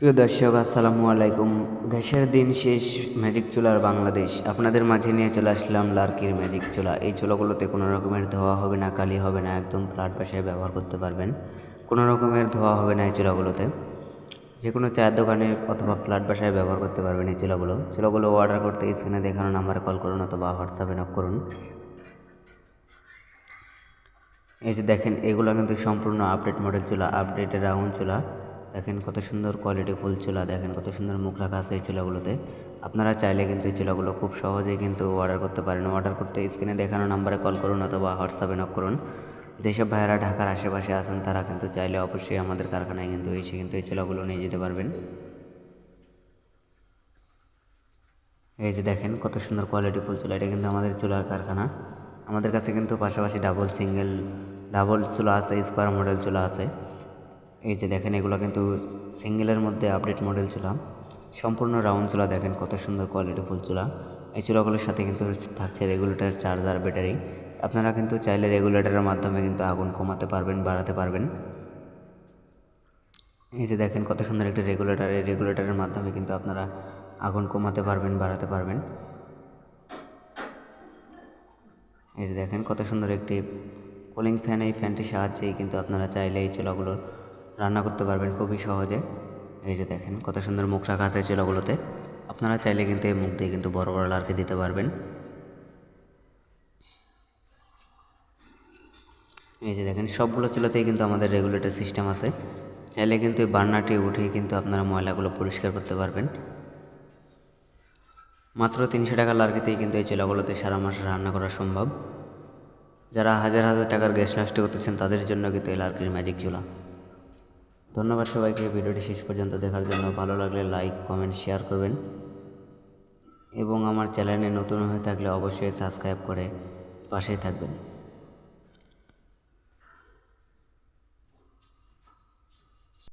প্রিয় দর্শক আসসালামু আলাইকুম। গ্যাসের দিন শেষ, ম্যাজিক চুলার বাংলাদেশ আপনাদের মাঝে নিয়ে চলে আসলাম লার্কির ম্যাজিক চুলা। এই চুলাগুলোতে কোনো রকমের ধোয়া হবে না, কালি হবে না, একদম ফ্ল্যাট বাসায় ব্যবহার করতে পারবেন। কোনো রকমের ধোয়া হবে না এই চুলাগুলোতে। যে কোনো চায়ের দোকানে অথবা ফ্ল্যাট বাসায় ব্যবহার করতে পারবেন এই চুলাগুলো অর্ডার করতে স্ক্রিনে দেখানো নাম্বারে কল করুন অথবা হোয়াটসঅ্যাপে নক করুন। এই যে দেখেন, এগুলো কিন্তু সম্পূর্ণ আপডেট মডেল চুলা, আপডেটেড রাউন্ড চুলা। দেখেন কত সুন্দর কোয়ালিটি ফুল চুলা, দেখেন কত সুন্দর মুখ রাখা আছে এই চুলাগুলোতে। আপনারা চাইলে কিন্তু এই চুলাগুলো খুব সহজেই কিন্তু অর্ডার করতে পারেন। অর্ডার করতে স্ক্রিনে দেখানো নাম্বারে কল করুন অথবা হোয়াটসঅ্যাপে নক করুন। যেসব ভাইয়েরা ঢাকার আশেপাশে আছেন তারা কিন্তু চাইলে অবশ্যই আমাদের কারখানায় কিন্তু এসে কিন্তু এই চুলাগুলো নিয়ে যেতে পারবেন। এই যে দেখেন কত সুন্দর কোয়ালিটি ফুল চুলা, এটা কিন্তু আমাদের চুলার কারখানা। আমাদের কাছে কিন্তু পাশাপাশি ডাবল চুলা আছে, স্কোয়ার মডেল চুলা আছে। এই যে দেখেন, এগুলো কিন্তু সিঙ্গেলের মধ্যে আপডেট মডেল চুলা, সম্পূর্ণ রাউন্ড চুলা। দেখেন কত সুন্দর কোয়ালিটি ফুল চুলা। এই চুলাগুলোর সাথে কিন্তু থাকছে রেগুলেটর, চার্জার, ব্যাটারি। আপনারা কিন্তু চাইলে রেগুলেটরের মাধ্যমে কিন্তু আগুন কমাতে পারবেন, বাড়াতে পারবেন। এই যে দেখেন কত সুন্দর একটি রেগুলেটর, এই রেগুলেটরের মাধ্যমে কিন্তু আপনারা আগুন কমাতে পারবেন, বাড়াতে পারবেন। এই যে দেখেন কত সুন্দর একটি কুলিং ফ্যান, এই ফ্যানটির সাহায্যেই কিন্তু আপনারা চাইলে এই চুলাগুলো রান্না করতে পারবেন খুবই সহজে। এই যে দেখেন কত সুন্দর মুখ রাখা আছে চুলাগুলোতে। আপনারা চাইলে কিন্তু এই মুখ দিয়ে কিন্তু বড় বড় লার্কি দিতে পারবেন। এই যে দেখেন, সবগুলো চুলাতেই কিন্তু আমাদের রেগুলেটর সিস্টেম আছে। চাইলে কিন্তু এই বার্নারটি উঠিয়ে কিন্তু আপনারা ময়লাগুলো পরিষ্কার করতে পারবেন। মাত্র 300 টাকার লার্কিতেই কিন্তু এই চুলাগুলোতে সারা মাস রান্না করা সম্ভব। যারা হাজার হাজার টাকার গ্যাস নষ্ট করতেছেন তাদের জন্য কিন্তু এই লার্কির ম্যাজিক চুলা। ধন্যবাদ সবাইকে ভিডিওটি শেষ পর্যন্ত দেখার জন্য। ভালো লাগলে লাইক, কমেন্ট, শেয়ার করবেন এবং আমার চ্যানেলে নতুন হয়ে থাকলে অবশ্যই সাবস্ক্রাইব করে পাশেই থাকবেন।